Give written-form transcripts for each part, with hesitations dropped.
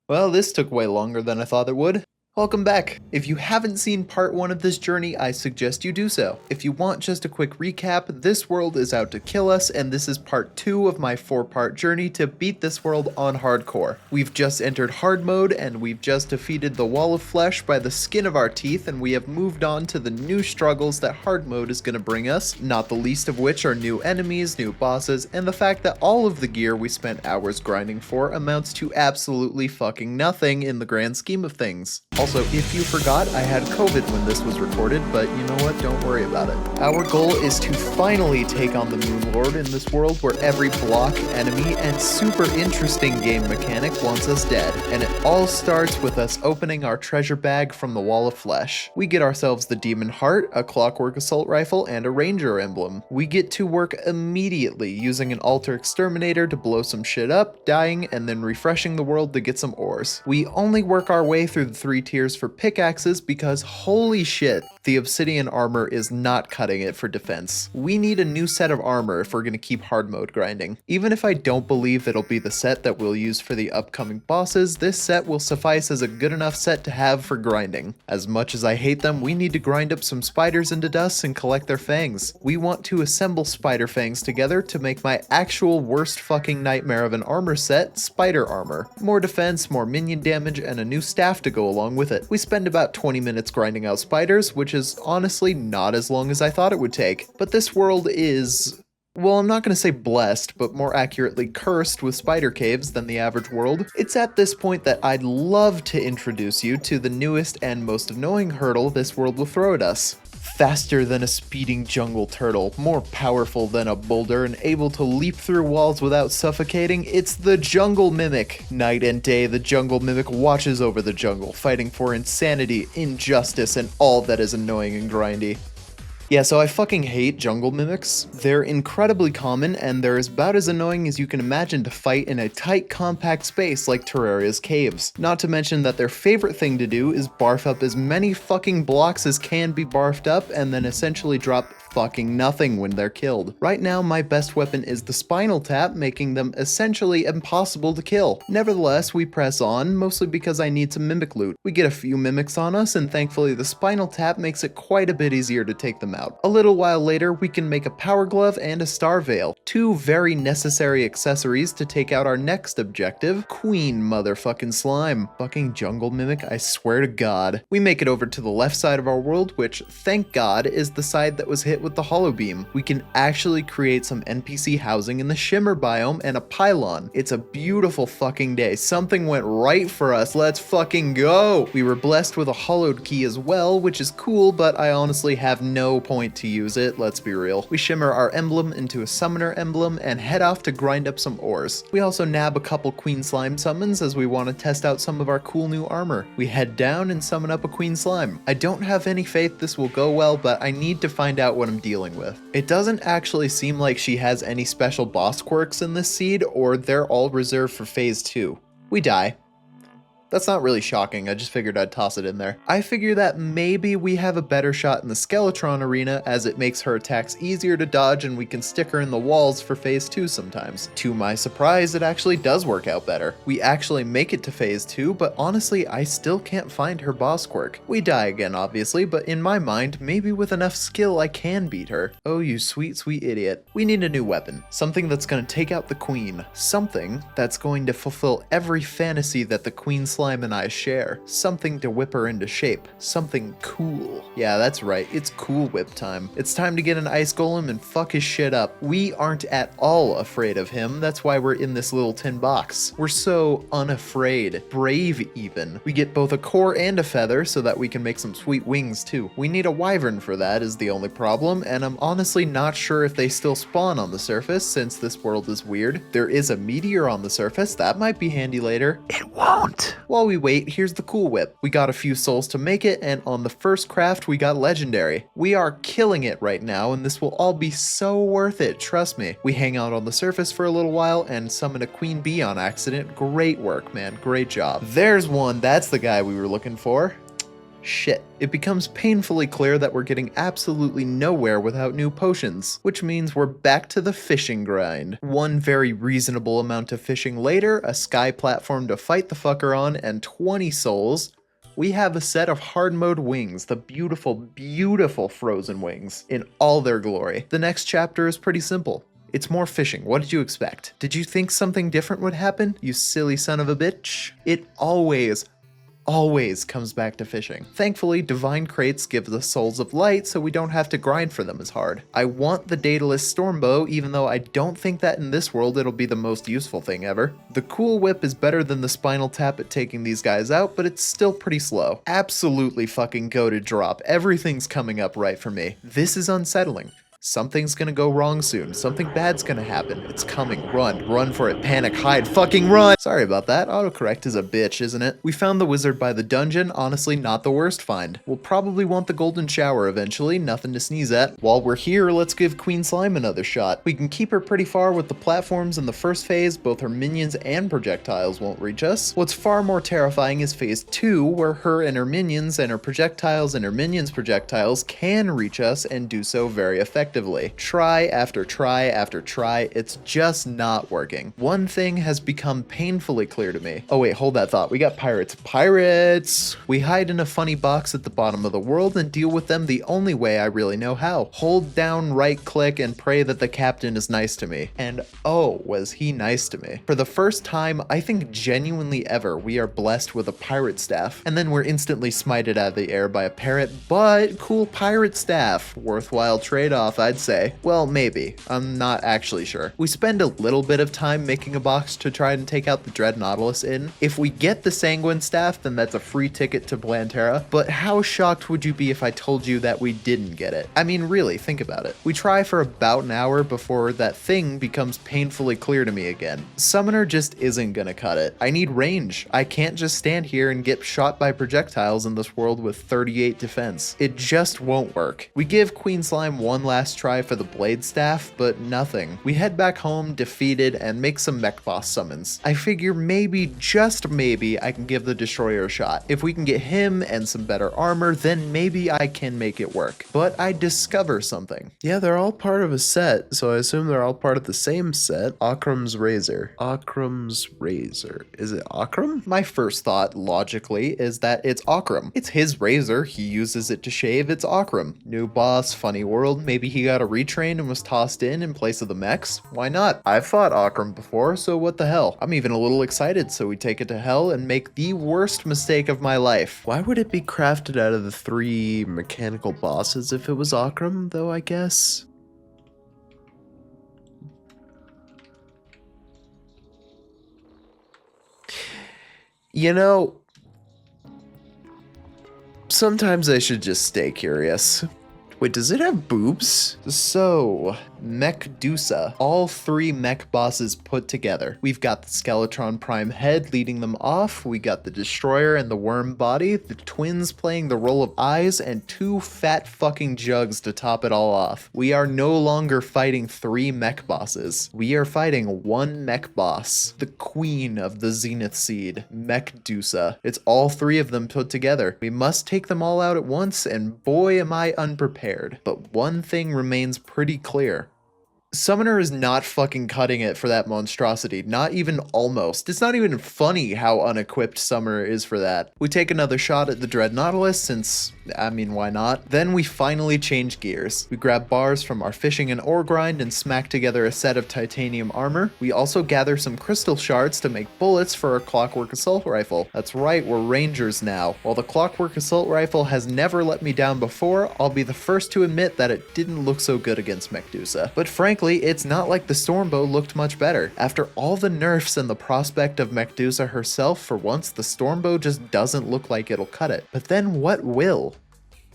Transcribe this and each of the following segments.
Well, this took way longer than I thought it would. Welcome back. If you haven't seen part 1 of this journey, I suggest you do so. If you want just a quick recap, this world is out to kill us, and this is part 2 of my 4-part journey to beat this world on hardcore. We've just entered hard mode, and we've just defeated the wall of flesh by the skin of our teeth, and we have moved on to the new struggles that hard mode is going to bring us, not the least of which are new enemies, new bosses, and the fact that all of the gear we spent hours grinding for amounts to absolutely fucking nothing in the grand scheme of things. Also, if you forgot, I had COVID when this was recorded, but you know what, don't worry about it. Our goal is to finally take on the Moon Lord in this world where every block, enemy, and super interesting game mechanic wants us dead. And it all starts with us opening our treasure bag from the Wall of Flesh. We get ourselves the Demon Heart, a Clockwork Assault Rifle, and a Ranger emblem. We get to work immediately using an Altar Exterminator to blow some shit up, dying, and then refreshing the world to get some ores. We only work our way through the 3 tiers for pickaxes because holy shit, the obsidian armor is not cutting it for defense. We need a new set of armor if we're going to keep hard mode grinding. Even if I don't believe it'll be the set that we'll use for the upcoming bosses, this set will suffice as a good enough set to have for grinding. As much as I hate them, we need to grind up some spiders into dust and collect their fangs. We want to assemble spider fangs together to make my actual worst fucking nightmare of an armor set, spider armor. More defense, more minion damage, and a new staff to go along with it. We spend about 20 minutes grinding out spiders, which is honestly not as long as I thought it would take. But this world is, well, I'm not going to say blessed, but more accurately cursed with spider caves than the average world. It's at this point that I'd love to introduce you to the newest and most annoying hurdle this world will throw at us. Faster than a speeding jungle turtle, more powerful than a boulder, and able to leap through walls without suffocating, it's the Jungle Mimic. Night and day, the Jungle Mimic watches over the jungle, fighting for insanity, injustice, and all that is annoying and grindy. Yeah, so I fucking hate jungle mimics. They're incredibly common, and they're about as annoying as you can imagine to fight in a tight, compact space like Terraria's caves. Not to mention that their favorite thing to do is barf up as many fucking blocks as can be barfed up, and then essentially drop fucking nothing when they're killed. Right now, my best weapon is the Spinal Tap, making them essentially impossible to kill. Nevertheless, we press on, mostly because I need some mimic loot. We get a few mimics on us, and thankfully the Spinal Tap makes it quite a bit easier to take them out. A little while later, we can make a Power Glove and a Star Veil, 2 very necessary accessories to take out our next objective, Queen Motherfucking Slime. Fucking jungle mimic, I swear to God. We make it over to the left side of our world, which, thank God, is the side that was hit with the Hollow Beam. We can actually create some NPC housing in the Shimmer biome and a pylon. It's a beautiful fucking day. Something went right for us. Let's fucking go! We were blessed with a hollowed key as well, which is cool, but I honestly have no point to use it, let's be real. We shimmer our emblem into a summoner emblem and head off to grind up some ores. We also nab a couple Queen Slime summons as we want to test out some of our cool new armor. We head down and summon up a Queen Slime. I don't have any faith this will go well, but I need to find out what I'm dealing with. It doesn't actually seem like she has any special boss quirks in this seed, or they're all reserved for phase 2. We die. That's not really shocking, I just figured I'd toss it in there. I figure that maybe we have a better shot in the Skeletron arena, as it makes her attacks easier to dodge and we can stick her in the walls for phase 2 sometimes. To my surprise, it actually does work out better. We actually make it to phase 2, but honestly, I still can't find her boss quirk. We die again, obviously, but in my mind, maybe with enough skill I can beat her. Oh, you sweet, sweet idiot. We need a new weapon. Something that's gonna take out the queen. Something that's going to fulfill every fantasy that the Queen Slime and I share. Something to whip her into shape. Something cool. Yeah, that's right. It's Cool Whip time. It's time to get an ice golem and fuck his shit up. We aren't at all afraid of him. That's why we're in this little tin box. We're so unafraid. Brave even. We get both a core and a feather so that we can make some sweet wings too. We need a wyvern for that is the only problem, and I'm honestly not sure if they still spawn on the surface since this world is weird. There is a meteor on the surface. That might be handy later. It won't. While we wait, here's the Cool Whip. We got a few souls to make it, and on the first craft we got legendary. We are killing it right now, and this will all be so worth it, trust me. We hang out on the surface for a little while and summon a queen bee on accident. Great work, man, great job. There's one, that's the guy we were looking for. Shit. It becomes painfully clear that we're getting absolutely nowhere without new potions, which means we're back to the fishing grind. One very reasonable amount of fishing later, a sky platform to fight the fucker on, and 20 souls, we have a set of hard mode wings, the beautiful, beautiful frozen wings, in all their glory. The next chapter is pretty simple. It's more fishing. What did you expect? Did you think something different would happen, you silly son of a bitch? It always comes back to fishing. Thankfully, divine crates give the souls of light, so we don't have to grind for them as hard. I want the dataless stormbow, even though I don't think that in this world it'll be the most useful thing ever. The cool whip is better than the spinal tap at taking these guys out, but it's still pretty slow. Absolutely fucking goated drop. Everything's coming up right for me. This is unsettling. Something's gonna go wrong soon. Something bad's gonna happen. It's coming. Run for it. Panic, hide, fucking run! Sorry about that. Autocorrect is a bitch, isn't it? We found the wizard by the dungeon. Honestly, not the worst find. We'll probably want the golden shower eventually. Nothing to sneeze at. While we're here, let's give Queen Slime another shot. We can keep her pretty far with the platforms in the first phase. Both her minions and projectiles won't reach us. What's far more terrifying is phase 2, where her and her minions and her projectiles and her minions' projectiles can reach us and do so very effectively. Try after try after try, it's just not working. One thing has become painfully clear to me. Oh wait, hold that thought. We got pirates. Pirates! We hide in a funny box at the bottom of the world and deal with them the only way I really know how. Hold down right click and pray that the captain is nice to me. And oh, was he nice to me. For the first time, I think genuinely ever, we are blessed with a pirate staff. And then we're instantly smited out of the air by a parrot, but cool pirate staff. Worthwhile trade-off, I'd say. Well, maybe. I'm not actually sure. We spend a little bit of time making a box to try and take out the Dread Nautilus in. If we get the Sanguine Staff, then that's a free ticket to Plantera, but how shocked would you be if I told you that we didn't get it? I mean, really, think about it. We try for about an hour before that thing becomes painfully clear to me again. Summoner just isn't gonna cut it. I need range. I can't just stand here and get shot by projectiles in this world with 38 defense. It just won't work. We give Queen Slime one last try for the blade staff, but nothing. We head back home defeated and make some mech boss summons. I figure maybe, just maybe, I can give the destroyer a shot. If we can get him and some better armor, then maybe I can make it work. But I discover something. Yeah, they're all part of a set, so I assume they're all part of the same set. Akram's Razor. Akram's Razor. Is it Akram? My first thought, logically, is that it's Akram. It's his razor, he uses it to shave, it's Akram. New boss, funny world, maybe he got a retrain and was tossed in place of the mechs. Why not? I've fought Akram before, so what the hell? I'm even a little excited, so we take it to hell and make the worst mistake of my life. Why would it be crafted out of the 3 mechanical bosses if it was Akram, though, I guess? You know, sometimes I should just stay curious. Wait, does it have boobs? So, Mechdusa. All 3 mech bosses put together. We've got the Skeletron Prime head leading them off, we got the Destroyer and the Worm body, the twins playing the role of eyes, and 2 fat fucking jugs to top it all off. We are no longer fighting 3 mech bosses. We are fighting 1 mech boss. The queen of the Zenith Seed, Mechdusa. It's all 3 of them put together. We must take them all out at once, and boy am I unprepared. But one thing remains pretty clear. Summoner is not fucking cutting it for that monstrosity, not even almost. It's not even funny how unequipped Summoner is for that. We take another shot at the Dread Nautilus since, I mean, why not? Then we finally change gears. We grab bars from our fishing and ore grind and smack together a set of titanium armor. We also gather some crystal shards to make bullets for our Clockwork Assault Rifle. That's right, we're rangers now. While the Clockwork Assault Rifle has never let me down before, I'll be the first to admit that it didn't look so good against Mechdusa. But frankly, it's not like the Stormbow looked much better. After all the nerfs and the prospect of Mechdusa herself, for once the Stormbow just doesn't look like it'll cut it. But then what will?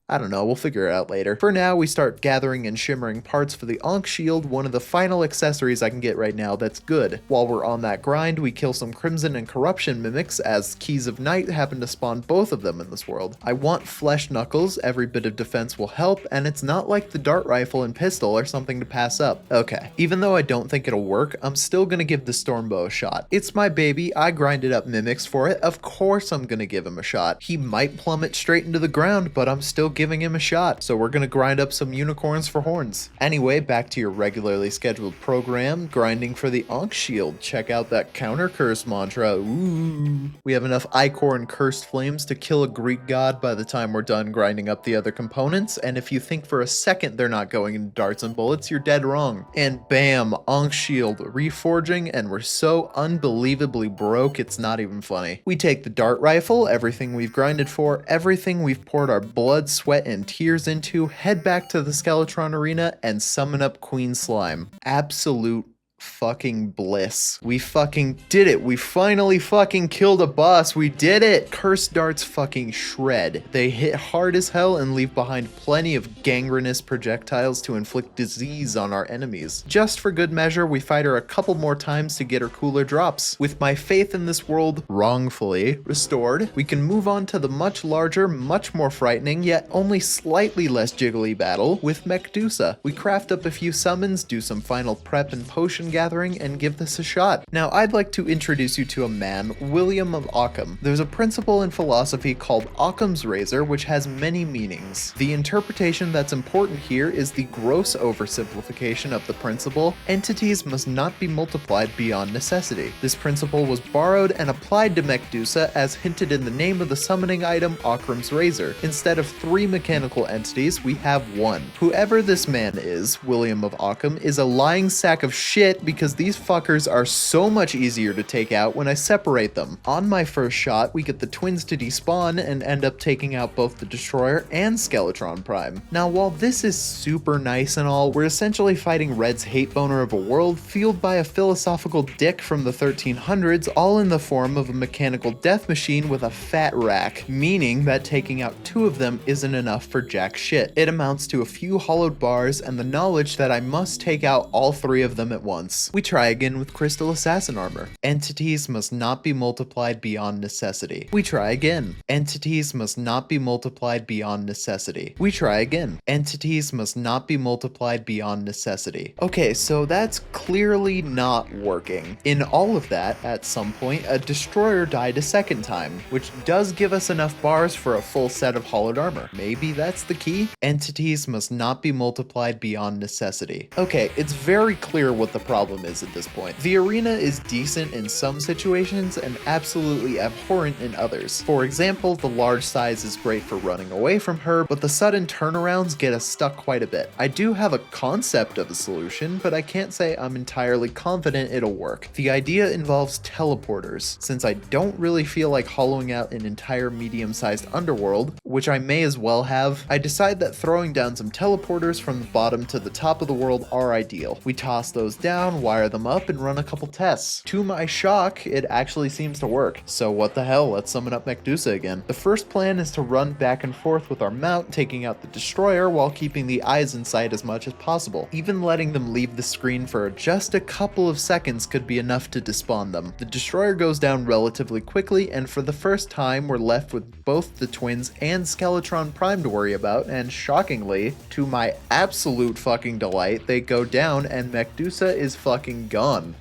I don't know, we'll figure it out later. For now, we start gathering and shimmering parts for the Ankh shield, one of the final accessories I can get right now that's good. While we're on that grind, we kill some Crimson and Corruption mimics, as Keys of Night happen to spawn both of them in this world. I want Flesh Knuckles, every bit of defense will help, and it's not like the dart rifle and pistol are something to pass up. Okay, even though I don't think it'll work, I'm still gonna give the Stormbow a shot. It's my baby, I grinded up mimics for it, of course I'm gonna give him a shot. He might plummet straight into the ground, but I'm still giving him a shot, so we're gonna grind up some unicorns for horns. Anyway, back to your regularly scheduled program, grinding for the Ankh shield. Check out that counter curse mantra, ooh. We have enough Ichor and Cursed Flames to kill a Greek god by the time we're done grinding up the other components, and if you think for a second they're not going into darts and bullets, you're dead wrong. And bam, Ankh shield, reforging, and we're so unbelievably broke it's not even funny. We take the dart rifle, everything we've grinded for, everything we've poured our blood, sweat, and tears into, head back to the Skeletron Arena, and summon up Queen Slime. Absolute fucking bliss. We fucking did it. We finally fucking killed a boss. We did it. Cursed darts fucking shred. They hit hard as hell and leave behind plenty of gangrenous projectiles to inflict disease on our enemies. Just for good measure, we fight her a couple more times to get her cooler drops. With my faith in this world wrongfully restored, we can move on to the much larger, much more frightening, yet only slightly less jiggly battle with Medusa. We craft up a few summons, do some final prep and potion gathering, and give this a shot. Now, I'd like to introduce you to a man, William of Ockham. There's a principle in philosophy called Occam's razor, which has many meanings. The interpretation that's important here is the gross oversimplification of the principle, entities must not be multiplied beyond necessity. This principle was borrowed and applied to Medusa as hinted in the name of the summoning item, Occam's razor. Instead of 3 mechanical entities, we have 1. Whoever this man is, William of Ockham, is a lying sack of shit because these fuckers are so much easier to take out when I separate them. On my first shot, we get the twins to despawn and end up taking out both the Destroyer and Skeletron Prime. Now, while this is super nice and all, we're essentially fighting Red's hate boner of a world fueled by a philosophical dick from the 1300s, all in the form of a mechanical death machine with a fat rack, meaning that taking out 2 of them isn't enough for jack shit. It amounts to a few hollowed bars and the knowledge that I must take out all 3 of them at once. We try again with Crystal Assassin armor. Entities must not be multiplied beyond necessity. We try again. Entities must not be multiplied beyond necessity. We try again. Entities must not be multiplied beyond necessity. Okay, so that's clearly not working. In all of that, at some point, a Destroyer died a second time, which does give us enough bars for a full set of hollowed armor. Maybe that's the key? Entities must not be multiplied beyond necessity. Okay, it's very clear what the problem is at this point. The arena is decent in some situations and absolutely abhorrent in others. For example, the large size is great for running away from her, but the sudden turnarounds get us stuck quite a bit. I do have a concept of a solution, but I can't say I'm entirely confident it'll work. The idea involves teleporters. Since I don't really feel like hollowing out an entire medium-sized underworld, which I may as well have, I decide that throwing down some teleporters from the bottom to the top of the world are ideal. We toss those down, wire them up, and run a couple tests. To my shock, it actually seems to work. So what the hell, let's summon up Medusa again. The first plan is to run back and forth with our mount, taking out the Destroyer while keeping the eyes in sight as much as possible. Even letting them leave the screen for just a couple of seconds could be enough to despawn them. The Destroyer goes down relatively quickly, and for the first time, we're left with both the twins and Skeletron Prime to worry about, and shockingly, to my absolute fucking delight, they go down and Medusa is fucking gone.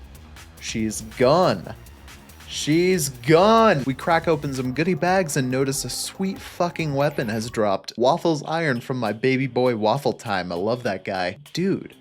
She's gone. She's gone! We crack open some goodie bags and notice a sweet fucking weapon has dropped. Waffles Iron from my baby boy Waffle Time. I love that guy. Dude.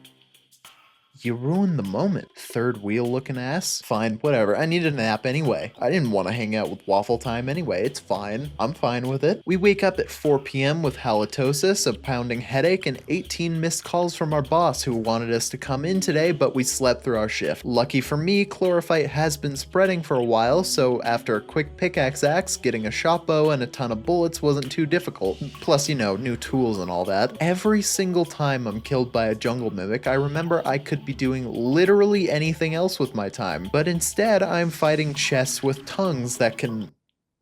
You ruined the moment. Third wheel looking ass? Fine, whatever. I needed a nap anyway. I didn't want to hang out with Waffle Time anyway. It's fine. I'm fine with it. We wake up at 4 p.m. with halitosis, a pounding headache, and 18 missed calls from our boss who wanted us to come in today, but we slept through our shift. Lucky for me, chlorophyte has been spreading for a while, so after a quick pickaxe axe, getting a shot bow and a ton of bullets wasn't too difficult. Plus, you know, new tools and all that. Every single time I'm killed by a jungle mimic, I remember I could be doing literally anything else with my time, but instead I'm fighting chests with tongues that can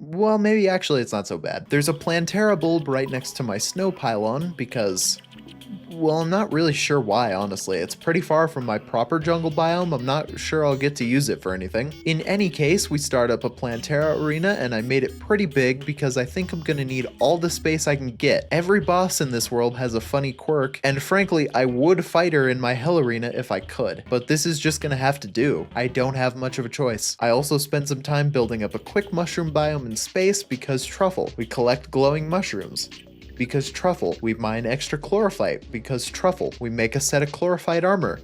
Well, maybe actually it's not so bad. There's a Plantera bulb right next to my snow pylon because, well, I'm not really sure why, honestly. It's pretty far from my proper jungle biome. I'm not sure I'll get to use it for anything. In any case, we start up a Plantera arena, and I made it pretty big because I think I'm gonna need all the space I can get. Every boss in this world has a funny quirk, and frankly, I would fight her in my hell arena if I could. But this is just gonna have to do. I don't have much of a choice. I also spent some time building up a quick mushroom biome in space because truffle. We collect glowing mushrooms. Because truffle, we mine extra chlorophyte. Because truffle, we make a set of chlorophyte armor.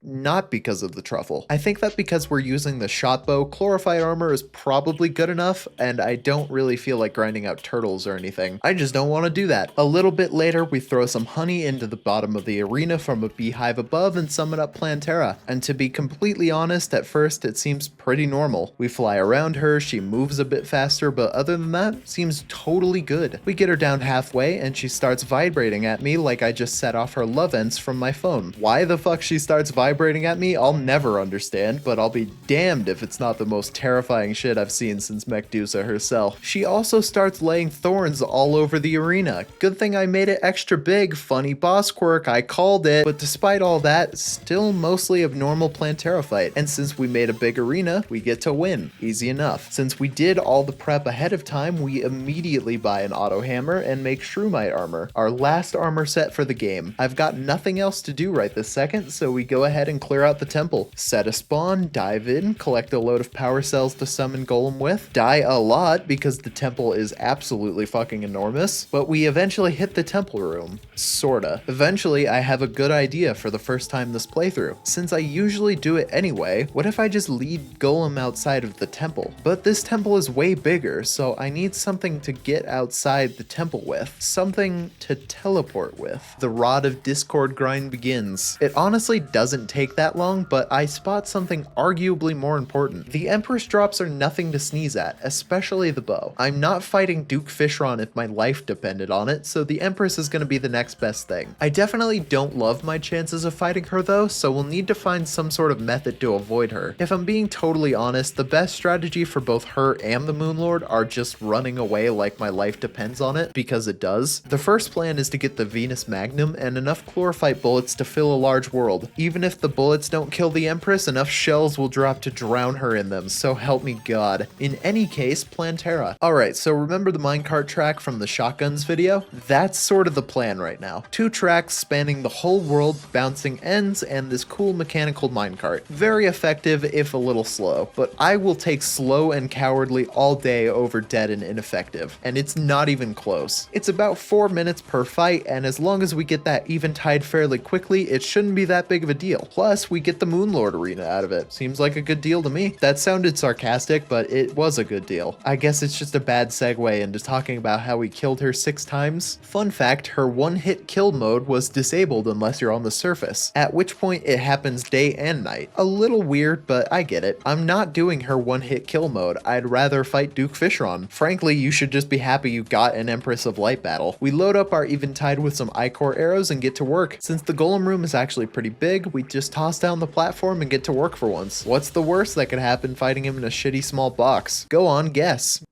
Not because of the truffle. I think that because we're using the shot bow, chlorophyte armor is probably good enough, and I don't really feel like grinding out turtles or anything. I just don't want to do that. A little bit later, we throw some honey into the bottom of the arena from a beehive above and summon up Plantera. And to be completely honest, at first it seems pretty normal. We fly around her, she moves a bit faster, but other than that, seems totally good. We get her down halfway, and she starts vibrating at me like I just set off her love ends from my phone. Why the fuck she starts vibrating at me, I'll never understand, but I'll be damned if it's not the most terrifying shit I've seen since Medusa herself. She also starts laying thorns all over the arena. Good thing I made it extra big, funny boss quirk, I called it. But despite all that, still mostly a normal Plantera fight. And since we made a big arena, we get to win. Easy enough. Since we did all the prep ahead of time, we immediately buy an auto hammer and make shroomite armor, our last armor set for the game. I've got nothing else to do right this second, so we go ahead and clear out the temple. Set a spawn, dive in, collect a load of power cells to summon Golem with, die a lot because the temple is absolutely fucking enormous, but we eventually hit the temple room. Sorta. Eventually, I have a good idea for the first time this playthrough. Since I usually do it anyway, what if I just lead Golem outside of the temple? But this temple is way bigger, so I need something to get outside the temple with. Something to teleport with. The Rod of Discord grind begins. It honestly doesn't take that long, but I spot something arguably more important. The Empress drops are nothing to sneeze at, especially the bow. I'm not fighting Duke Fishron if my life depended on it, so the Empress is gonna be the next best thing. I definitely don't love my chances of fighting her though, so we'll need to find some sort of method to avoid her. If I'm being totally honest, the best strategy for both her and the Moonlord are just running away like my life depends on it, because it does. The first plan is to get the Venus Magnum and enough chlorophyte bullets to fill a large world. Even if the bullets don't kill the Empress, enough shells will drop to drown her in them, so help me God. In any case, Plantera. Alright, so remember the minecart track from the shotguns video? That's sort of the plan right now. 2 tracks spanning the whole world, bouncing ends, and this cool mechanical minecart. Very effective, if a little slow, but I will take slow and cowardly all day over dead and ineffective, and it's not even close. It's about 4 minutes per fight, and as long as we get that eventide fairly quickly, it shouldn't be that big of a deal. Plus, we get the Moonlord arena out of it. Seems like a good deal to me. That sounded sarcastic, but it was a good deal. I guess it's just a bad segue into talking about how we killed her 6 times. Fun fact, her one-hit kill mode was disabled unless you're on the surface, at which point it happens day and night. A little weird, but I get it. I'm not doing her one-hit kill mode. I'd rather fight Duke Fishron. Frankly, you should just be happy you got an Empress of Light battle. We load up our eventide with some ichor arrows and get to work. Since the Golem room is actually pretty big, we just toss down the platform and get to work for once. What's the worst that could happen fighting him in a shitty small box? Go on, guess.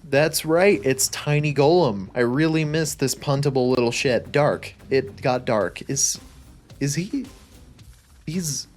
That's right, it's Tiny Golem. I really miss this puntable little shit. Dark. It got dark. Is he? He's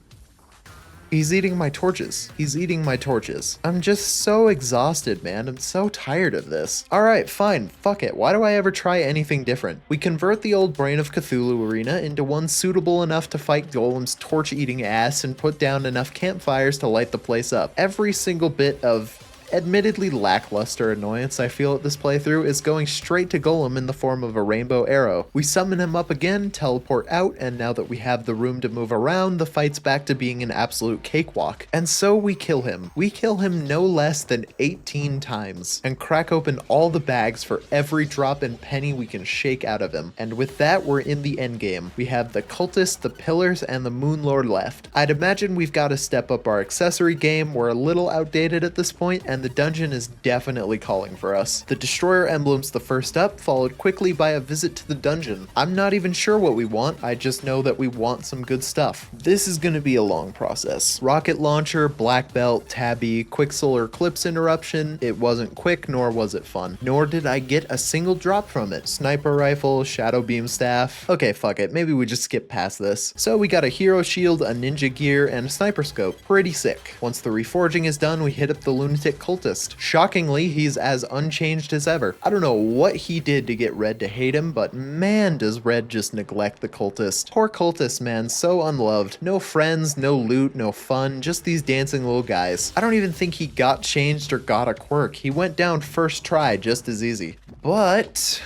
eating my torches. He's eating my torches. I'm just so exhausted, man. I'm so tired of this. Alright, fine. Fuck it. Why do I ever try anything different? We convert the old Brain of Cthulhu arena into one suitable enough to fight Golem's torch-eating ass and put down enough campfires to light the place up. Every single bit of admittedly lackluster annoyance I feel at this playthrough is going straight to Golem in the form of a rainbow arrow. We summon him up again, teleport out, and now that we have the room to move around, the fight's back to being an absolute cakewalk. And so we kill him. We kill him no less than 18 times, and crack open all the bags for every drop and penny we can shake out of him. And with that, we're in the endgame. We have the Cultist, the Pillars, and the Moonlord left. I'd imagine we've got to step up our accessory game. We're a little outdated at this point, and and the dungeon is definitely calling for us. The destroyer emblem's the first up, followed quickly by a visit to the dungeon. I'm not even sure what we want, I just know that we want some good stuff. This is gonna be a long process. Rocket launcher, black belt, tabby, quick solar eclipse interruption. It wasn't quick, nor was it fun. Nor did I get a single drop from it. Sniper rifle, shadow beam staff. Okay, fuck it, maybe we just skip past this. So we got a hero shield, a ninja gear, and a sniper scope. Pretty sick. Once the reforging is done, we hit up the lunatic cultist. Shockingly, he's as unchanged as ever. I don't know what he did to get Red to hate him, but man does Red just neglect the cultist. Poor cultist, man, so unloved. No friends, no loot, no fun, just these dancing little guys. I don't even think he got changed or got a quirk. He went down first try just as easy. But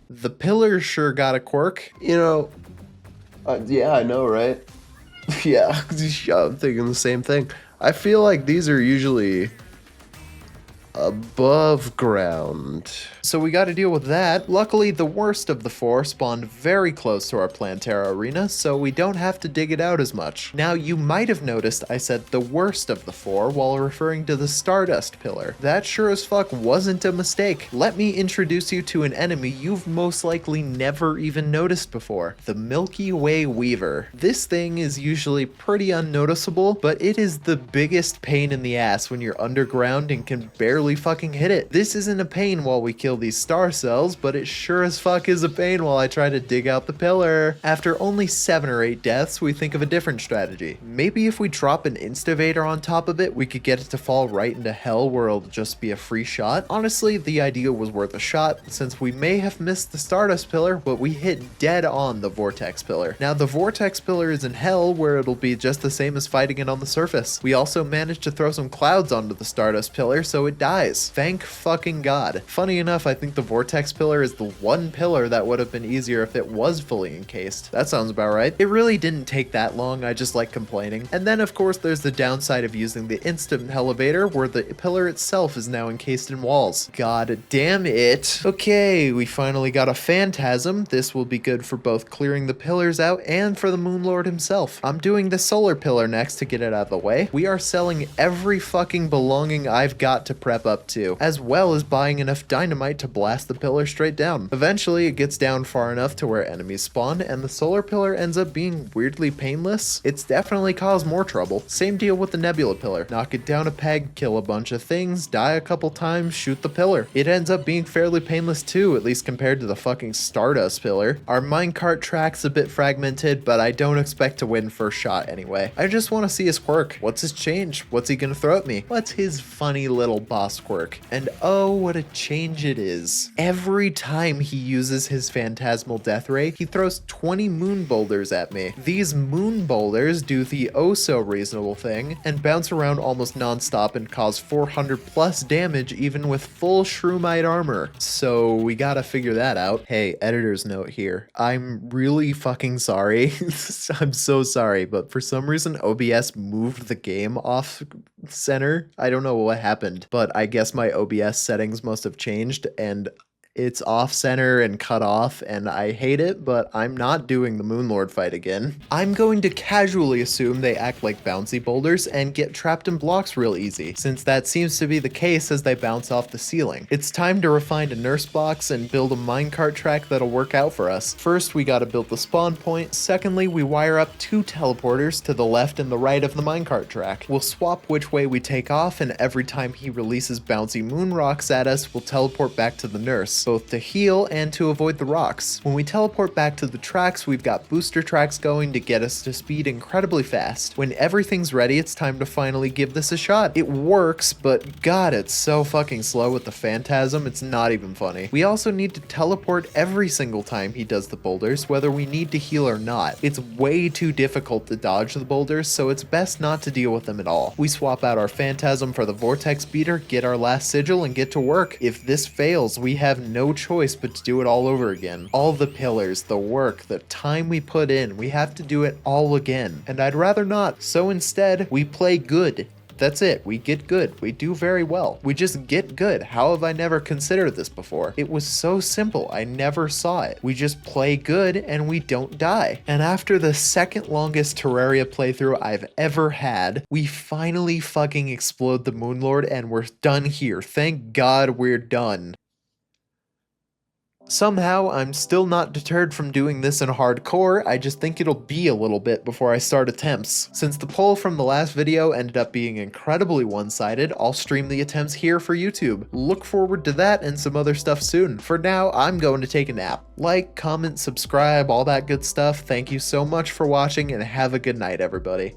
the pillar sure got a quirk. You know, yeah, I know, right? Yeah, I'm thinking the same thing. I feel like these are usually above ground. So we got to deal with that. Luckily, the worst of the four spawned very close to our Plantera arena, so we don't have to dig it out as much. Now, you might have noticed I said the worst of the four while referring to the Stardust pillar. That sure as fuck wasn't a mistake. Let me introduce you to an enemy you've most likely never even noticed before. The Milky Way Weaver. This thing is usually pretty unnoticeable, but it is the biggest pain in the ass when you're underground and can barely fucking hit it. This isn't a pain while we kill these star cells, but it sure as fuck is a pain while I try to dig out the pillar. After only 7 or 8 deaths, we think of a different strategy. Maybe if we drop an Instavator on top of it, we could get it to fall right into hell where it'll just be a free shot. Honestly, the idea was worth a shot, since we may have missed the Stardust pillar, but we hit dead on the Vortex pillar. Now, the Vortex pillar is in hell, where it'll be just the same as fighting it on the surface. We also managed to throw some clouds onto the Stardust pillar, so it dies. Thank fucking God. Funny enough, I think the Vortex pillar is the one pillar that would have been easier if it was fully encased. That sounds about right. It really didn't take that long, I just like complaining. And then of course there's the downside of using the instant elevator, where the pillar itself is now encased in walls. God damn it. Okay, we finally got a phantasm. This will be good for both clearing the pillars out and for the Moonlord himself. I'm doing the solar pillar next to get it out of the way. We are selling every fucking belonging I've got to prep up to, as well as buying enough dynamite to blast the pillar straight down. Eventually, it gets down far enough to where enemies spawn, and the solar pillar ends up being weirdly painless. It's definitely caused more trouble. Same deal with the nebula pillar. Knock it down a peg, kill a bunch of things, die a couple times, shoot the pillar. It ends up being fairly painless too, at least compared to the fucking Stardust pillar. Our minecart track's a bit fragmented, but I don't expect to win first shot anyway. I just want to see his quirk. What's his change? What's he gonna throw at me? What's his funny little boss quirk? And oh, what a change it is. Every time he uses his phantasmal death ray, he throws 20 moon boulders at me. These moon boulders do the oh so reasonable thing and bounce around almost non-stop and cause 400 plus damage even with full shroomite armor. So we gotta figure that out. Hey, editor's note here. I'm really fucking sorry. I'm so sorry, but for some reason OBS moved the game off center. I don't know what happened, but I guess my OBS settings must have changed and it's off center and cut off, and I hate it, but I'm not doing the Moonlord fight again. I'm going to casually assume they act like bouncy boulders and get trapped in blocks real easy, since that seems to be the case as they bounce off the ceiling. It's time to refine a nurse box and build a minecart track that'll work out for us. First, we gotta build the spawn point. Secondly, we wire up 2 teleporters to the left and the right of the minecart track. We'll swap which way we take off, and every time he releases bouncy moon rocks at us, we'll teleport back to the nurse, both to heal and to avoid the rocks. When we teleport back to the tracks, we've got booster tracks going to get us to speed incredibly fast. When everything's ready, it's time to finally give this a shot. It works, but god, it's so fucking slow with the phantasm, it's not even funny. We also need to teleport every single time he does the boulders, whether we need to heal or not. It's way too difficult to dodge the boulders, so it's best not to deal with them at all. We swap out our phantasm for the vortex beater, get our last sigil, and get to work. If this fails, we have no choice but to do it all over again. All the pillars, the work, the time we put in, we have to do it all again. And I'd rather not, so instead, we play good. That's it. We get good. We do very well. We just get good. How have I never considered this before? It was so simple. I never saw it. We just play good and we don't die. And after the second longest Terraria playthrough I've ever had, we finally fucking explode the Moonlord and we're done here. Thank God we're done. Somehow, I'm still not deterred from doing this in hardcore, I just think it'll be a little bit before I start attempts. Since the poll from the last video ended up being incredibly one-sided, I'll stream the attempts here for YouTube. Look forward to that and some other stuff soon. For now, I'm going to take a nap. Like, comment, subscribe, all that good stuff. Thank you so much for watching and have a good night, everybody.